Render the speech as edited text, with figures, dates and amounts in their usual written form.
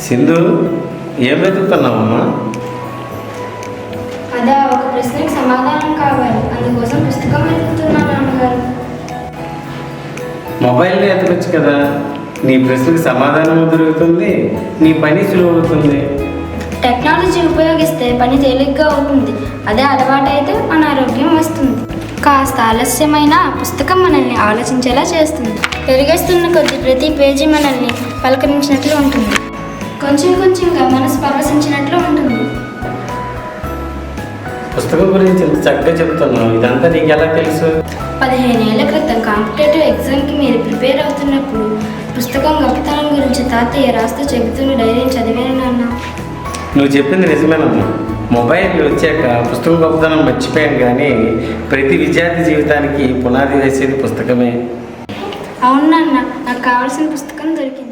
సింధు, ఏం వెతుకుతున్నావమ్మా? అదే ఒక ప్రశ్నకి సమాధానం కావాలి, అందుకోసం పుస్తకం వెతుకుతున్నాను నాన్నగారు. మొబైల్లో ఎతకొచ్చు కదా, నీ ప్రశ్నకి సమాధానం దొరుకుతుంది, నీ పని సులువు అవుతుంది. టెక్నాలజీ ఉపయోగిస్తే పని తేలిగ్గా అవుతుంది, అదే అలవాటు అయితే అనారోగ్యం వస్తుంది. కాస్త ఆలస్యమైన పుస్తకం మనల్ని ఆలోచించేలా చేస్తుంది. పెరిగేస్తున్న కొద్ది ప్రతి పేజీ మనల్ని పలకరించినట్లు ఉంటుంది, కొంచెం కొంచెంగా మనసు పరవశించినట్లు ఉంటుంది. పుస్తకం గురించి ఎంత చక్కగా చెప్తున్నావు, ఇదంతా నీకు ఎలా తెలుసు? 15 ఏళ్ల క్రితం కాంపిటేటివ్ ఎగ్జామ్కి మీరు ప్రిపేర్ అవుతున్నప్పుడు పుస్తకం గొప్పతనం గురించి తాతయ్య రాస్తూ చెబుతున్న డైరీని చదివాను నాన్న. నువ్వు చెప్పింది నిజమేనమ్మా. మొబైల్ వచ్చాక పుస్తకం గొప్పతనం మర్చిపోయాను, కానీ ప్రతి విద్యార్థి జీవితానికి పునాది వేసేది పుస్తకమే. అవును నాన్న, నాకు కావాల్సిన పుస్తకం దొరికింది.